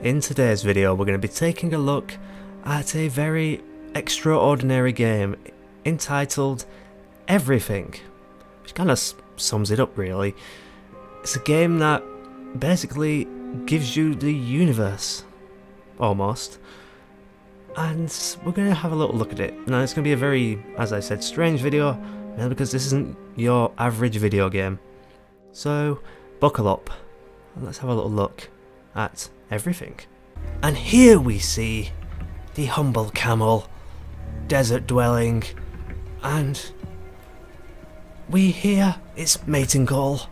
In today's video we're going to be taking a look at a very extraordinary game entitled Everything, which kind of sums it up really. It's a game that basically gives you the universe, almost, and we're going to have a little look at it. Now it's going to be a very, as I said, strange video, mainly because this isn't your average video game. So buckle up and let's have a little look at Everything. And here we see the humble camel, desert dwelling, and we hear its mating call.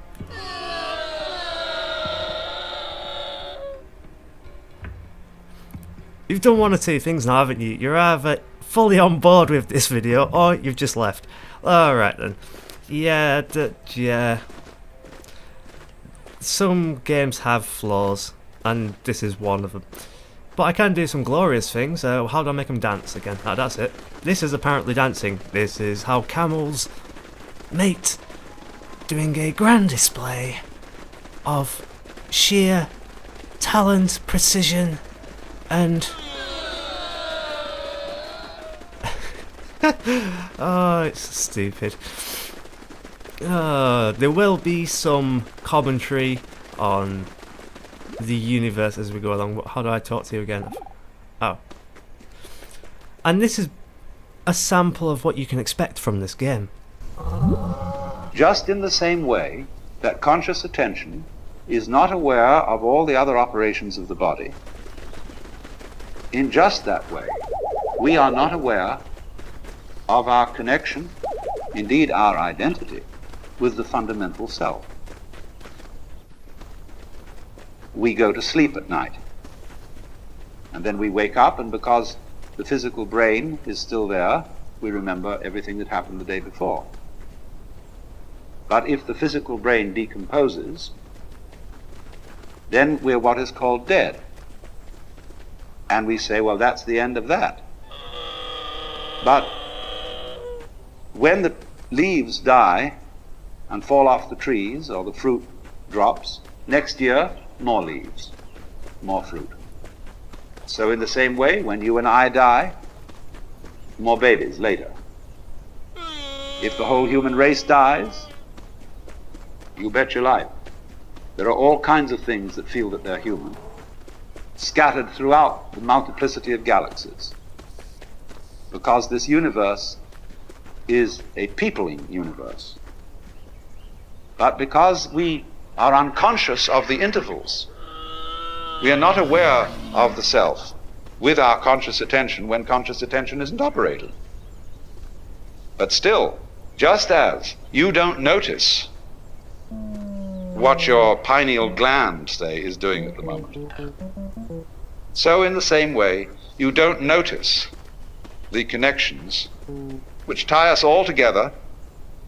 You've done one or two things now, haven't you? You're either fully on board with this video or you've just left. Alright then. Yeah. Some games have flaws, and this is one of them. But I can do some glorious things, so how do I make them dance again? Ah, that's it. This is apparently dancing. This is how camels mate, doing a grand display of sheer talent, precision, and... oh, it's stupid. There will be some commentary on the universe as we go along. How do I talk to you again? Oh. And this is a sample of what you can expect from this game. Just in the same way that conscious attention is not aware of all the other operations of the body, in just that way, we are not aware of our connection, indeed our identity, with the fundamental self. We go to sleep at night, and then we wake up, and because the physical brain is still there, we remember everything that happened the day before. But if the physical brain decomposes, then we're what is called dead. And we say, well, that's the end of that. But when the leaves die and fall off the trees, or the fruit drops, next year, more leaves, more fruit. So in the same way, when you and I die, more babies later. If the whole human race dies, you bet your life. There are all kinds of things that feel that they're human, scattered throughout the multiplicity of galaxies. Because this universe is a peopling universe. But because we are unconscious of the intervals, we are not aware of the self with our conscious attention when conscious attention isn't operating. But still, just as you don't notice what your pineal gland, say, is doing at the moment, so in the same way, you don't notice the connections which tie us all together,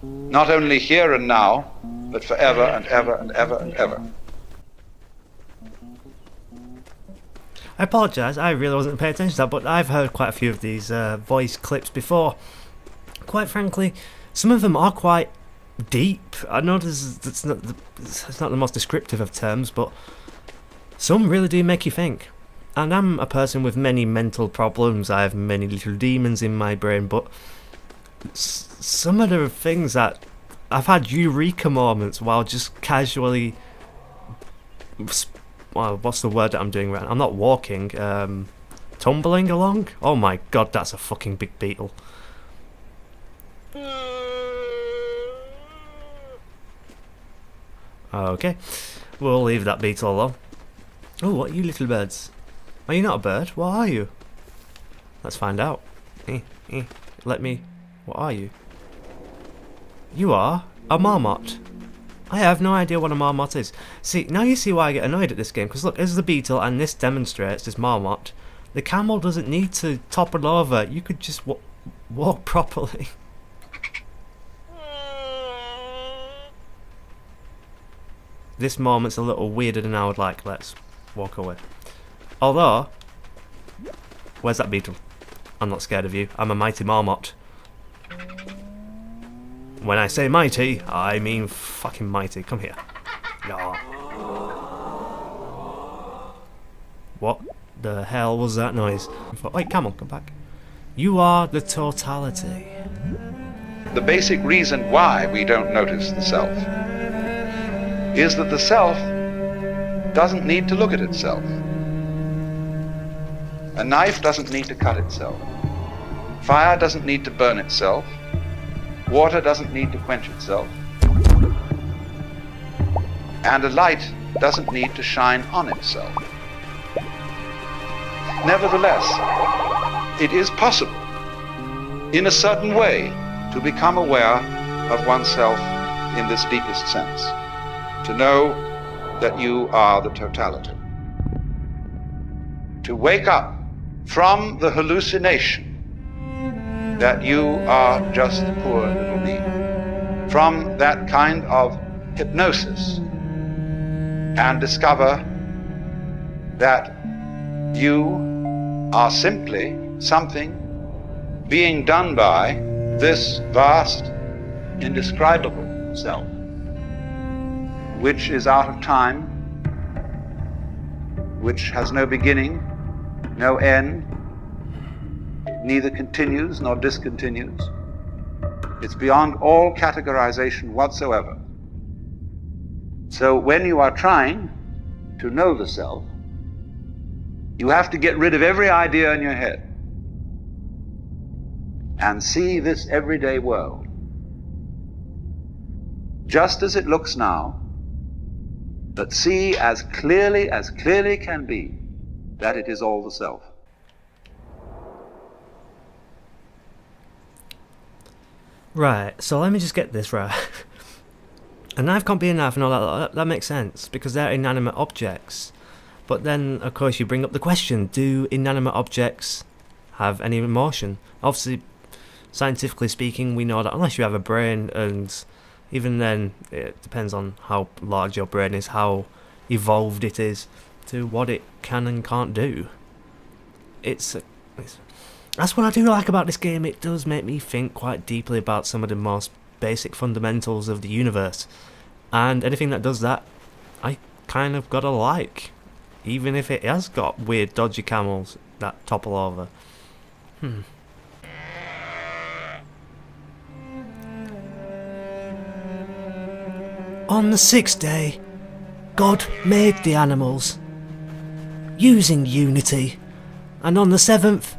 not only here and now, but forever and ever and ever and ever. I apologise, I really wasn't paying attention to that, but I've heard quite a few of these voice clips before. Quite frankly, some of them are quite deep. I know it's not the most descriptive of terms, but some really do make you think. And I'm a person with many mental problems. I have many little demons in my brain, but some of the things that I've had eureka moments while just casually, well, what's the word that I'm doing right now? I'm not walking, tumbling along? Oh my god, that's a fucking big beetle. Okay, we'll leave that beetle alone. Oh, what are you little birds? Are you not a bird? What are you? Let's find out. Let me... What are you? You are a marmot. I have no idea what a marmot is. See, now you see why I get annoyed at this game, because look, there's the beetle, and this demonstrates, this marmot. The camel doesn't need to topple over. You could just walk properly. This moment's a little weirder than I would like. Let's walk away. Although, where's that beetle? I'm not scared of you. I'm a mighty marmot. When I say mighty, I mean fucking mighty. Come here. What the hell was that noise? I thought, wait, come on, come back. You are the totality. The basic reason why we don't notice the self is that the self doesn't need to look at itself. A knife doesn't need to cut itself. Fire doesn't need to burn itself. Water doesn't need to quench itself. And a light doesn't need to shine on itself. Nevertheless, it is possible, in a certain way, to become aware of oneself in this deepest sense, to know that you are the totality. To wake up from the hallucination that you are just poor little me, from that kind of hypnosis, and discover that you are simply something being done by this vast, indescribable self, which is out of time, which has no beginning, no end, neither continues nor discontinues. It's beyond all categorization whatsoever. So when you are trying to know the self, you have to get rid of every idea in your head and see this everyday world just as it looks now, but see as clearly can be that it is all the self. Right, so let me just get this right. A knife can't be a knife and all that, that makes sense, because they're inanimate objects. But then, of course, you bring up the question, do inanimate objects have any emotion? Obviously, scientifically speaking, we know that unless you have a brain, and even then, it depends on how large your brain is, how evolved it is, to what it can and can't do. That's what I do like about this game. It does make me think quite deeply about some of the most basic fundamentals of the universe. And anything that does that, I kind of gotta like. Even if it has got weird dodgy camels that topple over. On the sixth day, God made the animals, using Unity, and on the seventh,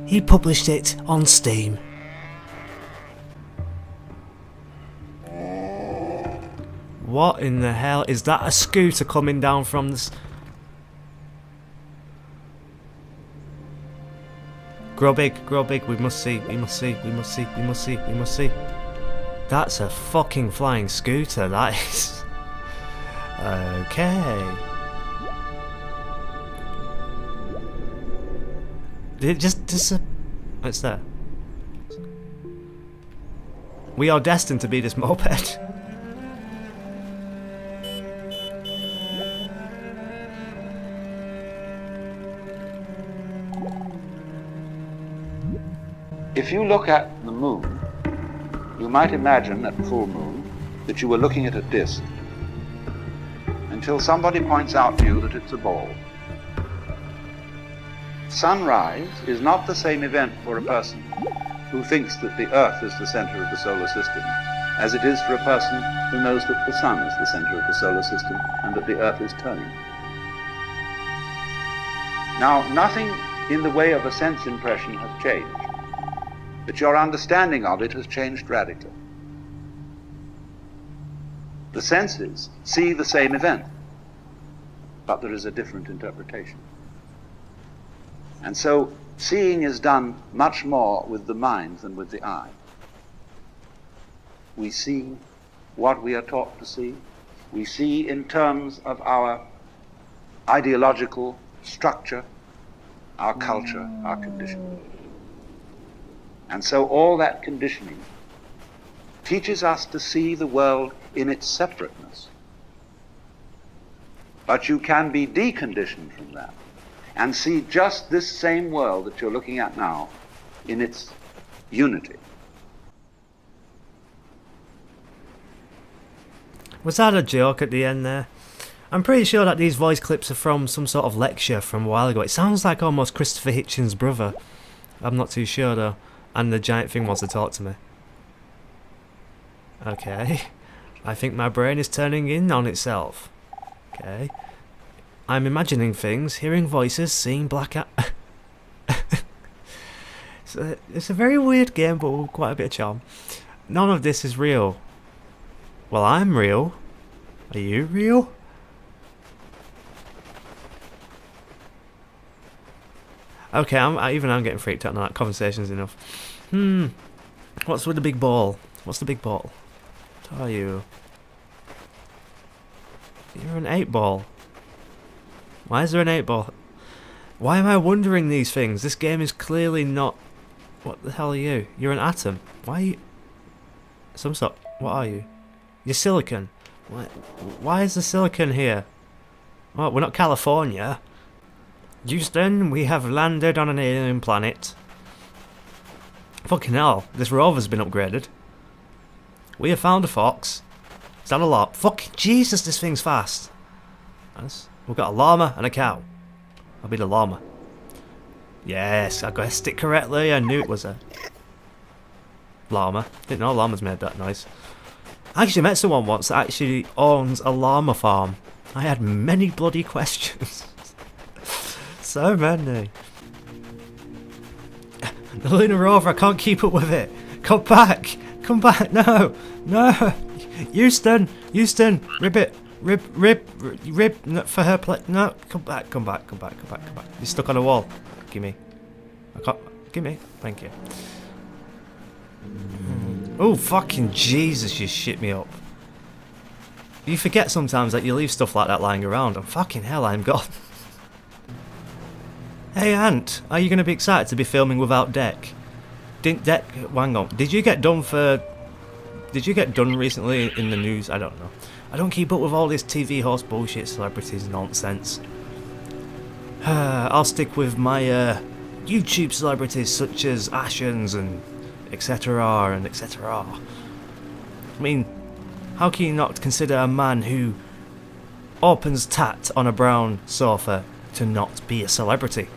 he published it on Steam. What in the hell? Is that a scooter coming down from the... Grow big, we must see. That's a fucking flying scooter, that is. Okay. Did it just what's that? We are destined to be this moped. If you look at the moon, you might imagine at full moon that you were looking at a disk until somebody points out to you that it's a ball. Sunrise is not the same event for a person who thinks that the Earth is the center of the solar system as it is for a person who knows that the sun is the center of the solar system and that the Earth is turning. Now, nothing in the way of a sense impression has changed, but your understanding of it has changed radically. The senses see the same event, but there is a different interpretation. And so seeing is done much more with the mind than with the eye. We see what we are taught to see. We see in terms of our ideological structure, our culture, our conditioning. And so all that conditioning teaches us to see the world in its separateness. But you can be deconditioned from that and see just this same world that you're looking at now in its unity. Was that a joke at the end there? I'm pretty sure that these voice clips are from some sort of lecture from a while ago. It sounds like almost Christopher Hitchens' brother. I'm not too sure though. And the giant thing wants to talk to me. Okay. I think my brain is turning in on itself. Okay. I'm imagining things, hearing voices, seeing black it's a very weird game, but with quite a bit of charm. None of this is real. Well, I'm real. Are you real? Okay, I'm getting freaked out now. That conversation's enough. What's with the big ball? What's the big ball? What are you? You're an 8-ball. Why is there an 8-ball? Why am I wondering these things? This game is clearly not... What the hell are you? You're an atom. Why are you... Some sort... What are you? You're silicon. Why is the silicon here? Oh, we're not California. Houston, we have landed on an alien planet. Fucking hell, this rover's been upgraded. We have found a fox. Is that a lot? Fucking Jesus, this thing's fast. Nice. We've got a llama and a cow. I'll be the llama. Yes, I guessed it correctly. I knew it was a llama. Didn't know llamas made that noise. I actually met someone once that actually owns a llama farm. I had many bloody questions. So many. The lunar rover, I can't keep up with it. Come back! Come back! No! No! Houston! Houston! Rib it! Rib no, for her plate. No! Come back! Come back! Come back! Come back! Come back! You're stuck on a wall. Gimme. I can't. Gimme. Thank you. Oh, fucking Jesus, you shit me up. You forget sometimes that you leave stuff like that lying around, and fucking hell, I'm gone. Hey, Ant, are you going to be excited to be filming without Deck? Hang on, did you get done recently in the news? I don't know. I don't keep up with all this TV host bullshit, celebrities nonsense. I'll stick with my YouTube celebrities such as Ashens and etc. and etc. I mean, how can you not consider a man who opens tat on a brown sofa to not be a celebrity?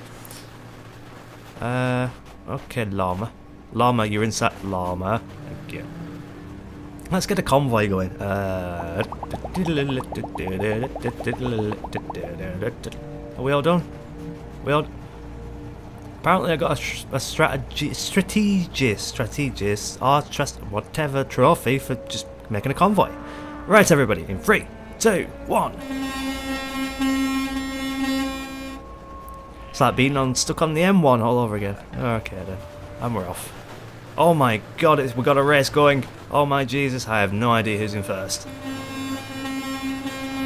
Okay, llama. Llama, you're inside. Llama. Thank you. Let's get a convoy going. Are we all done? Apparently I got a strategist, or whatever trophy for just making a convoy. Right, everybody, in 3, 2, 1. It's like being stuck on the M1 all over again. Okay then, and we're off. Oh my god, we got a race going. Oh my Jesus, I have no idea who's in first.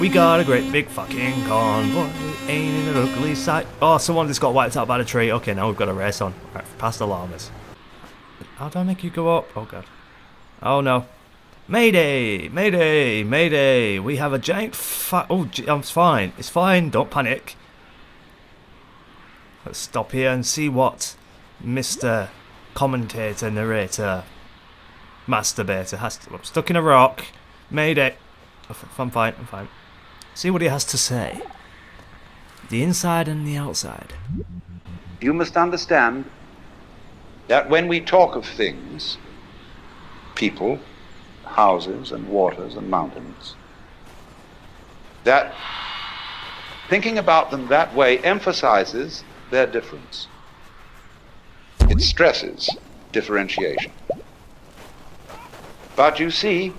We got a great big fucking convoy, ain't it an ugly sight? Oh, someone just got wiped out by the tree. Okay, now we've got a race on. Right, past the llamas. How do I make you go up? Oh god. Oh no. Mayday! Mayday! Mayday! We have a giant I'm fine. It's fine, don't panic. Let's stop here and see what Mr. Commentator, Narrator, Masturbator has to... I'm stuck in a rock. Mayday. I'm fine. See what he has to say. The inside and the outside. You must understand that when we talk of things, people, houses and waters and mountains, that thinking about them that way emphasizes their difference. It stresses differentiation. But you see,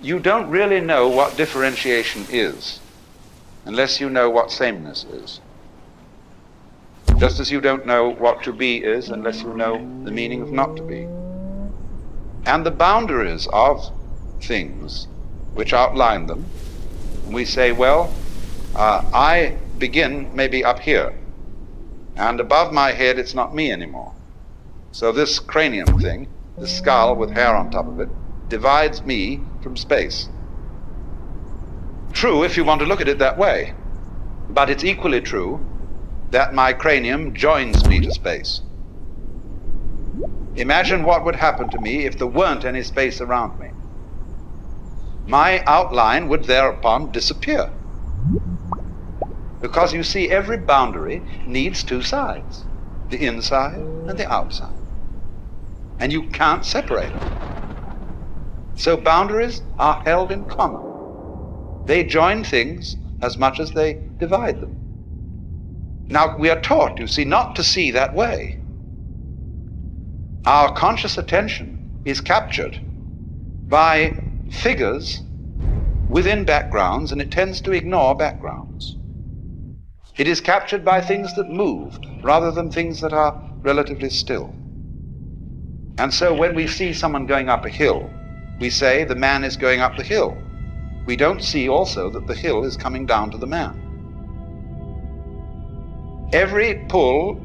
you don't really know what differentiation is unless you know what sameness is. Just as you don't know what to be is unless you know the meaning of not to be. And the boundaries of things which outline them, we say, well, I begin maybe up here, and above my head it's not me anymore. So this cranium thing, the skull with hair on top of it, divides me from space. True if you want to look at it that way, but it's equally true that my cranium joins me to space. Imagine what would happen to me if there weren't any space around me. My outline would thereupon disappear. Because you see, every boundary needs two sides, the inside and the outside. And you can't separate them. So boundaries are held in common. They join things as much as they divide them. Now, we are taught, you see, not to see that way. Our conscious attention is captured by figures within backgrounds, and it tends to ignore backgrounds. It is captured by things that move rather than things that are relatively still. And so when we see someone going up a hill, we say the man is going up the hill. We don't see also that the hill is coming down to the man. Every pull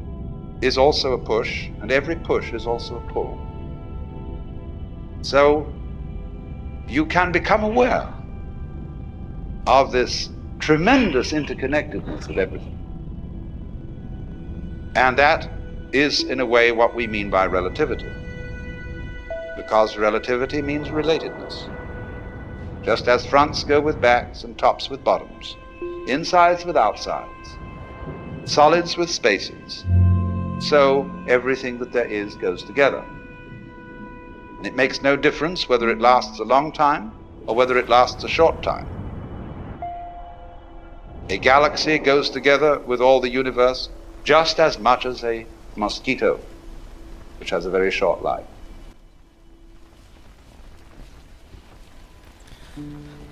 is also a push, and every push is also a pull. So you can become aware of this tremendous interconnectedness of everything. And that is, in a way, what we mean by relativity. Because relativity means relatedness. Just as fronts go with backs and tops with bottoms, insides with outsides, solids with spaces, so everything that there is goes together. And it makes no difference whether it lasts a long time or whether it lasts a short time. A galaxy goes together with all the universe just as much as a mosquito, which has a very short life.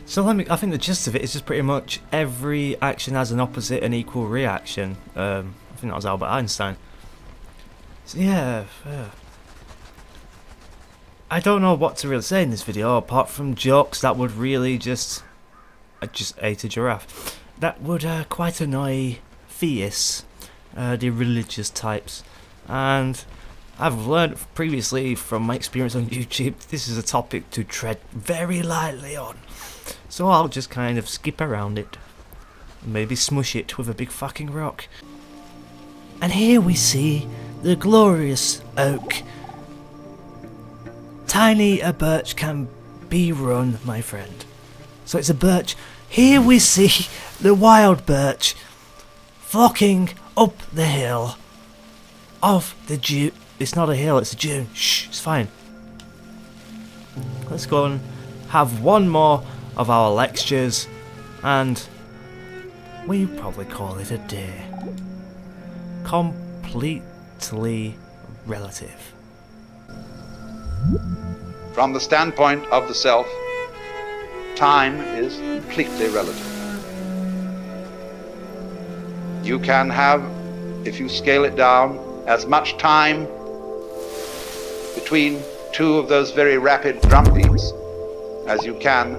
So I think the gist of it is just pretty much every action has an opposite and equal reaction. I think that was Albert Einstein. So yeah, I don't know what to really say in this video apart from jokes that would really I just ate a giraffe. That would quite annoy theists, the religious types, and I've learned previously from my experience on YouTube this is a topic to tread very lightly on, so I'll just kind of skip around it, maybe smush it with a big fucking rock. And here we see the glorious oak. Tiny a birch can be run, my friend. So it's a birch. Here we see the wild birch flocking up the hill of the June. It's not a hill, it's a dune. Shh, it's fine. Let's go and have one more of our lectures, and we probably call it a day. Completely relative. From the standpoint of the self, time is completely relative. You can have, if you scale it down, as much time between two of those very rapid drum beats as you can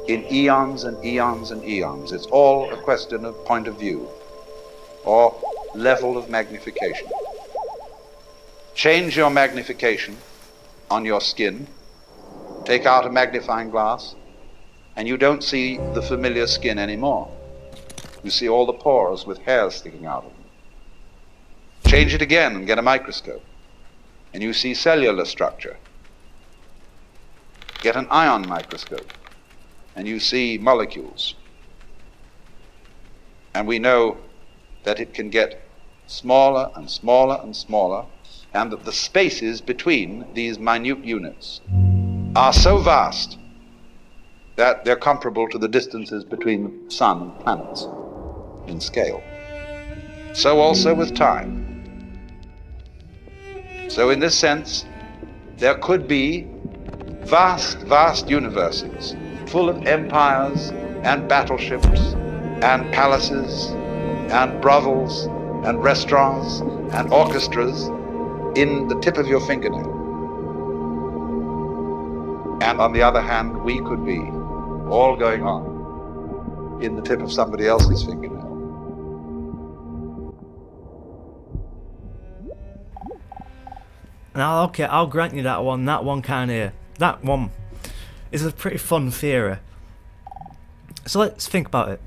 in eons and eons and eons. It's all a question of point of view or level of magnification. Change your magnification on your skin, take out a magnifying glass, and you don't see the familiar skin anymore. You see all the pores with hairs sticking out of them. Change it again and get a microscope, and you see cellular structure. Get an ion microscope, and you see molecules. And we know that it can get smaller and smaller and smaller, and that the spaces between these minute units are so vast that they're comparable to the distances between the sun and planets in scale. So also with time. So in this sense, there could be vast, vast universes full of empires and battleships and palaces and brothels and restaurants and orchestras in the tip of your fingernail. And on the other hand, we could be all going on in the tip of somebody else's fingernail. Now, okay, I'll grant you that one. That one is a pretty fun theory. So let's think about it.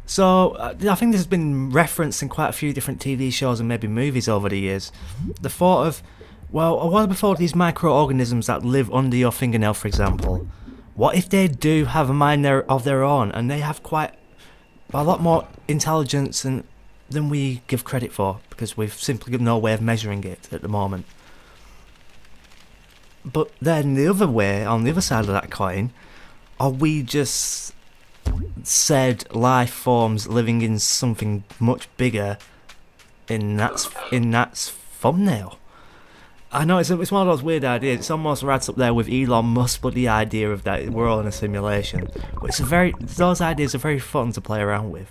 So I think this has been referenced in quite a few different TV shows and maybe movies over the years. The thought of, well, what about these microorganisms that live under your fingernail, for example? What if they do have a mind of their own and they have quite a lot more intelligence than we give credit for, because we've simply got no way of measuring it at the moment. But then the other way, on the other side of that coin, are we just said life forms living in something much bigger in that's thumbnail? I know it's one of those weird ideas. It's almost right up there with Elon Musk, but the idea of that we're all in a simulation. But those ideas are very fun to play around with.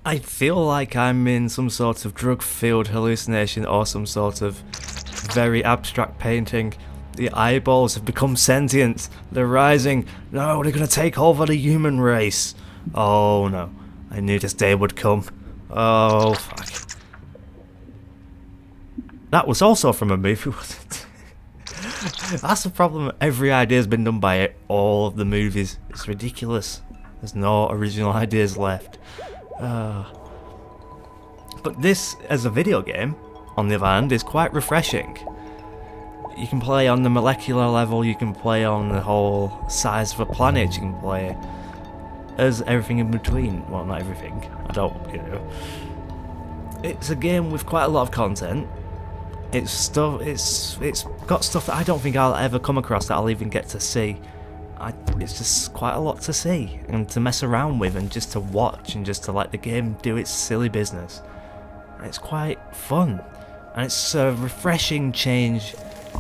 I feel like I'm in some sort of drug-filled hallucination or some sort of very abstract painting. The eyeballs have become sentient. They're rising. No, they're gonna take over the human race. Oh no. I knew this day would come. Oh, fuck. That was also from a movie, wasn't it? That's the problem. Every idea's been done by all of the movies. It's ridiculous. There's no original ideas left. But this, as a video game, on the other hand, is quite refreshing. You can play on the molecular level, you can play on the whole size of a planet, you can play as everything in between. Well, not everything. I don't, It's a game with quite a lot of content. It's got stuff that I don't think I'll ever come across that I'll even get to see. It's just quite a lot to see and to mess around with and just to watch and just to let the game do its silly business. And it's quite fun. And it's a refreshing change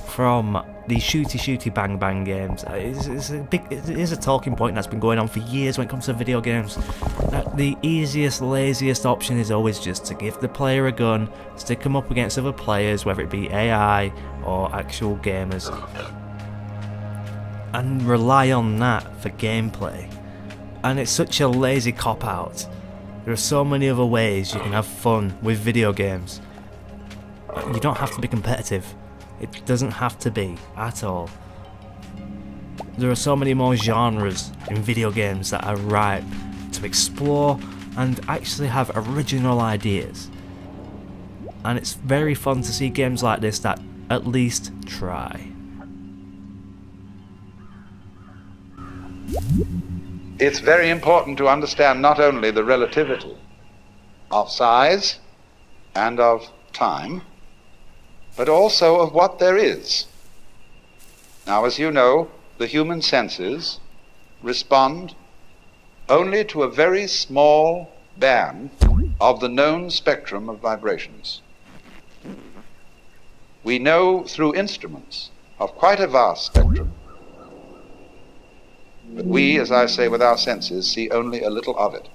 from the shooty bang bang games. It is a talking point that's been going on for years when it comes to video games. That the easiest, laziest option is always just to give the player a gun, stick them up against other players, whether it be AI or actual gamers, and rely on that for gameplay. And it's such a lazy cop-out. There are so many other ways you can have fun with video games. You don't have to be competitive. It doesn't have to be, at all. There are so many more genres in video games that are ripe to explore and actually have original ideas. And it's very fun to see games like this that at least try. It's very important to understand not only the relativity of size and of time, but also of what there is. Now, as you know, the human senses respond only to a very small band of the known spectrum of vibrations. We know through instruments of quite a vast spectrum, but we, as I say, with our senses, see only a little of it.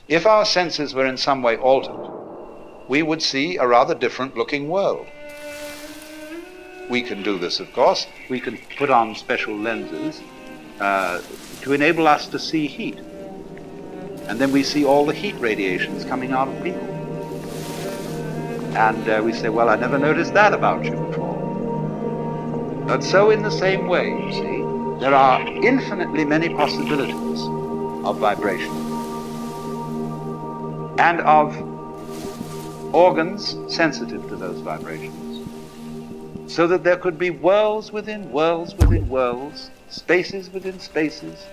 If our senses were in some way altered, we would see a rather different looking world. We can do this, of course. We can put on special lenses to enable us to see heat. And then we see all the heat radiations coming out of people. And we say, well, I never noticed that about you before. But so in the same way, you see, there are infinitely many possibilities of vibration and of organs sensitive to those vibrations, so that there could be worlds within worlds within worlds, spaces within spaces,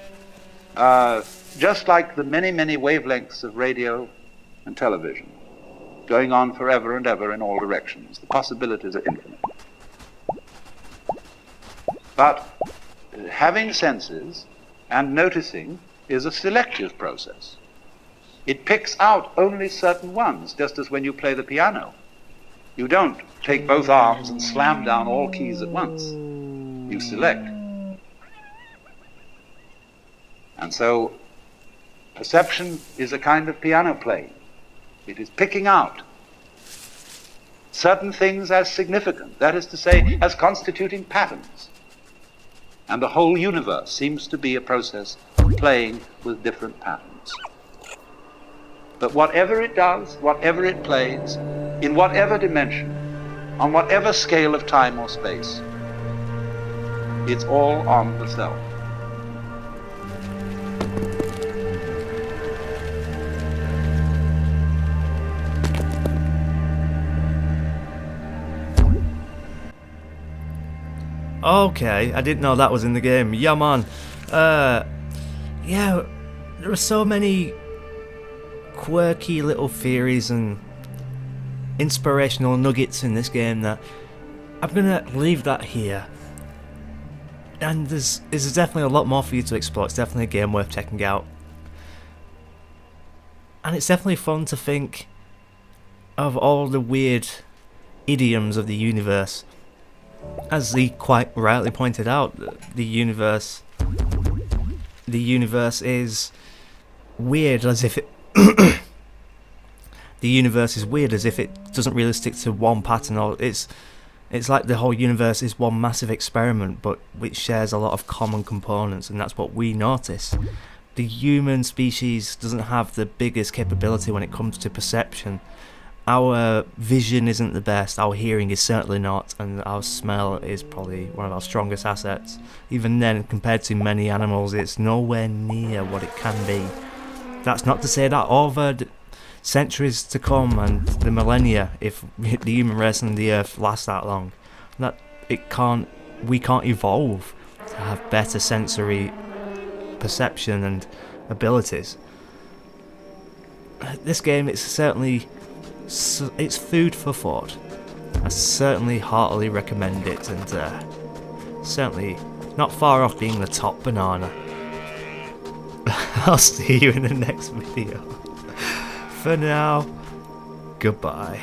just like the many, many wavelengths of radio and television, going on forever and ever in all directions. The possibilities are infinite. But having senses and noticing is a selective process. It picks out only certain ones, just as when you play the piano. You don't take both arms and slam down all keys at once. You select. And so perception is a kind of piano playing. It is picking out certain things as significant, that is to say, as constituting patterns. And the whole universe seems to be a process of playing with different patterns. But whatever it does, whatever it plays, in whatever dimension, on whatever scale of time or space, it's all on the self. Okay, I didn't know that was in the game. Yeah, man. Yeah, there are so many quirky little theories and inspirational nuggets in this game that I'm gonna leave that here. And there's definitely a lot more for you to explore. It's definitely a game worth checking out. And it's definitely fun to think of all the weird idioms of the universe. As he quite rightly pointed out, the universe is weird as if it the universe is weird as if it doesn't really stick to one pattern, or it's like the whole universe is one massive experiment, but which shares a lot of common components, and that's what we notice. The human species doesn't have the biggest capability when it comes to perception. Our vision isn't the best, our hearing is certainly not, and our smell is probably one of our strongest assets. Even then, compared to many animals, it's nowhere near what it can be. That's not to say that over the centuries to come and the millennia, if the human race and the earth last that long, that we can't evolve to have better sensory perception and abilities. This game, it's food for thought. I certainly heartily recommend it, and certainly not far off being the top banana. I'll see you in the next video. For now, goodbye.